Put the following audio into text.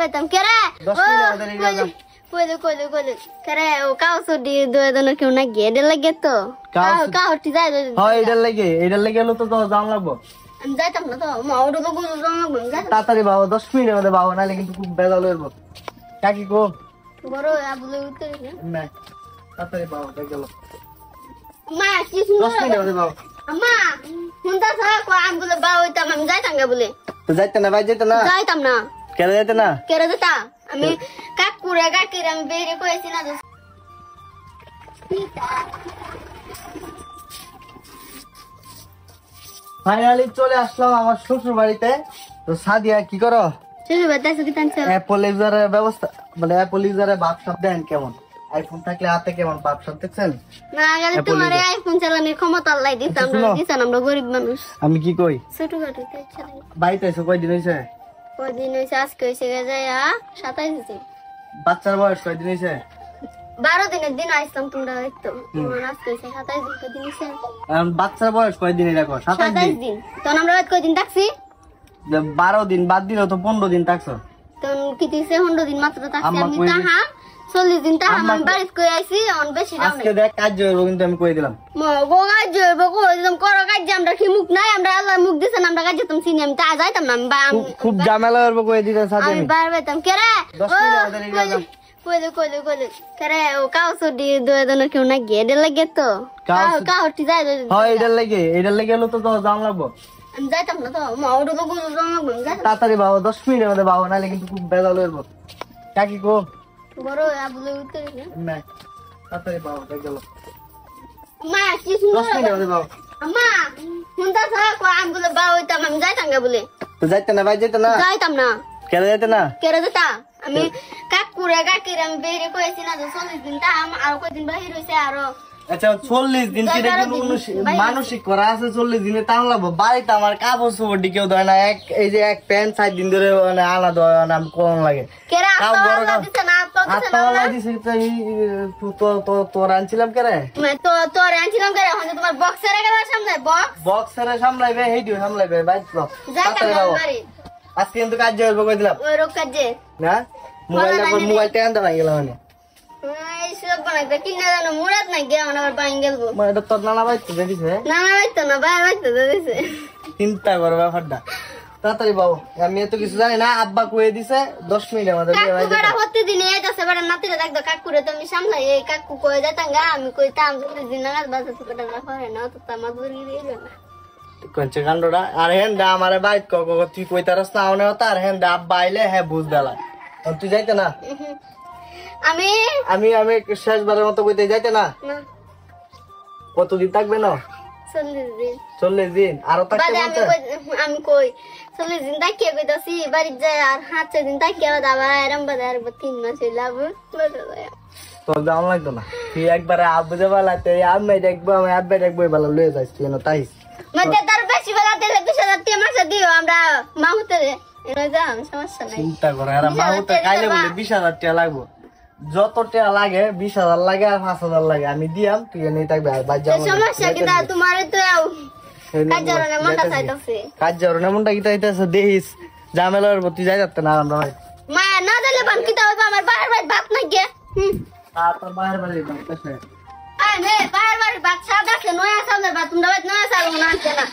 বেতম কেরে 10 মিনিট আমাদের এই গেলাম কইলে কেরে ও কাউসো দি দুই জন কেউ না গেডে লাগে তো কাউটি যায় হয় এটার লাগে হলো তো দাম লাগবো আমি যাইতাম না তো মাউডো তো গুলো দাম লাগবে তাড়াতাড়ি বাবা 10 মিনিটের মধ্যে বাবা নালে কিন্তু খুব বেজাল হইব কাকি কো বড় আবুলে উত্তর না তাড়াতাড়ি বাবা দেখ গেল মা কি সুন্দর 10 মিনিটের মধ্যে বাবা আম্মা হুন্দা সা কো আমগুলো বাও হইতাম আমি যাইতাম গা বলে তো যাইতে না ভাই যাইতে না যাইতাম না কেন যাইতে না কেরে যেতা আমি কাকুরে কাকিরে আমি বেরে কইছি না ফাইনালি চলে আসলাম আমার শ্বশুর বাড়িতে তো সাদিয়া কি করো শুধু বাতাস কি টানছ অ্যাপল ইউজারের ব্যবস্থা মানে অ্যাপল ইউজারের বাপ সব দেন কেমন আইফোন থাকলে হাতে কেমন বাপ সব দেখছেন না গেলে তোমার আইফোন চালানোর ক্ষমতা আল্লাহ দিত আমরা দিছেন আমরা গরিব মানুষ আমি কি কই ছোটখাটো চালাই বাড়িতে এসে কয়দিন হয়েছে কদিন হইছে আজকে হইছে যায় 27 দিন বাচ্চার বয়স কয়দিন হয়েছে 12 দিনের দিন আইছিলাম তোমরা হয়তো আজকে হইছে 27 দিন হইছে বাচ্চার বয়স কয়দিন রাখো 27 দিন তখন আমরা কয়দিন থাকছি 12 দিন বাদ দিলে তো 15 দিন থাকছো তখন কি দিছে 15 দিন মাত্র থাকছি আমি তাহা 40 দিন তাহা আমি বাড়িতে কই আইছি অন বেশি দাও আজকে দেখ কাজ হইব কিন্তু আমি কই দিলাম গো কাজ হইব কই দিলাম করো কাজ আমরা কি মুখ নাই আমরা আল্লাহ মুখ দিছেন আমরা কাজ যেতাম চিনি আমি তা যাইতাম না আমি খুব ঝামেলা হইব কই দিতে সাথে আমি বার বেতাম কেরে 10 মিনিট আমাদের এই গেলাম কইলে কেরে ও কাউসো দি দুই জন কেউ না গেডে লাগে তো কাউটি যায় হয় এটার লাগে হলো তো দাম লাগবো আমি যাইতাম না তো মাউডো তো গুলো দাম লাগবে তাড়াতাড়ি বাবা 10 মিনিটের মধ্যে বাবা নালে কিন্তু খুব বেজাল হইব কাকি কো বড় আবুলে উত্তর না তাড়াতাড়ি বাবা দেখ গেল মা কি সুন্দর 10 মিনিটের মধ্যে বাবা আম্মা হুন্দা সা কো আমগুলো বাও হইতাম আমি যাইতাম গা বলে তো যাইতে না ভাই যাইতে না যাইতাম না কেন যাইতে না কেরে যেতা আমি কাকুরে কাকিরে আমি বেরে কইছি না 40 দিন তা আর কয়দিন বাহির হইছে আরো আচ্ছা 40 দিন কি মানসিক করা আছে 40 দিনে টান লাগবো বাড়িতে আমার কাপড় চোপড় কেউ দেয় না এই যে এক প্যান্ট 7 দিন ধরে আনা দেয় না কোন লাগে কেরে আত্মা দিছে না আত্মা দিছে তোর আনছিলাম কেরে তো তোর আনছিলাম কেরে এখন তোমার বক্সারে গেল সামনে বক্সারে সামলাইবে হেইডিও সামলাইবে বাইক তো আজকে কিন্তু কাজ হইব কই দিলাম ওই রোগ কাজে না মোবাইল টেন দাঁড়া গেল মানে এই সব বানাইতে কি না জানো মুরাদ না গে আমার বাইন গেলবো মানে এটা তোর নানা বাইতে দিছে নানা বাইতে না বাইরে বাইতে দিছে চিন্তা করো ব্যাপারটা তাড়াতাড়ি বাবু আমি এত কিছু জানি না আব্বা কয়ে দিছে 10 মিনিট আমাদের কাকুরা প্রতিদিন এইতাছে বড় নাতিরে দেখো কাকুরে তো আমি সামলাই এই কাকু কই যাতাঙ্গা আমি কইতাম প্রতিদিন না বাজে সুকটা না হয় না তো তামা দূরি দিল না কোনছে কান্ডটা আর হেন্দা আমারে বাইত কো তুই কইতারস না আউনে হতা আর হেন্দা আব্বা আইলে হে বুঝ দেলা তুই যাইতে না আমি শেষবারের মতো কইতে যাইতে না কতদিন থাকবে না 40 দিন আরো থাকতে আমি কই 40 দিন থাকিয়ে কইতাছি বাড়ি যায় আর 5 দিন থাকিয়ে আবার আরাম বাজার 3 মাস লাভ তোর দাম লাগতো না তুই একবারে আবুজে বালাতে আমি দেখবো আমি আব্বা দেখবো ভালো লয়ে যাইস তুই না তাই মানে তার বেশি বেলা দিলে 2000 টাকা মাসে দিও আমরা মাহুতে এনে যাম সমস্যা নাই চিন্তা করে আর মাহুতে কাইলে বলে 20000 টাকা লাগবে যত টাকা লাগে 20000 লাগে আর 5000 লাগে আমি দিয়াম তুই এনে থাকবে আর বাদ যাবো সমস্যা কি না তোমার তো কাজরনে মনটা চাইতাছে কাজরনে মনটা কি চাইতাছে দেখিস ঝামেলার প্রতি যাই যাচ্ছে না আমরা ভাই মা না দিলে বান কি তাও আমার বাহির বাড়ি ভাত না গে আর তোর বাহির বাড়ি ভাত আছে আয় নে বাহির বাড়ি ভাত সাদা আছে নয়া চালের ভাত তোমরা নয়া চাল না আছে না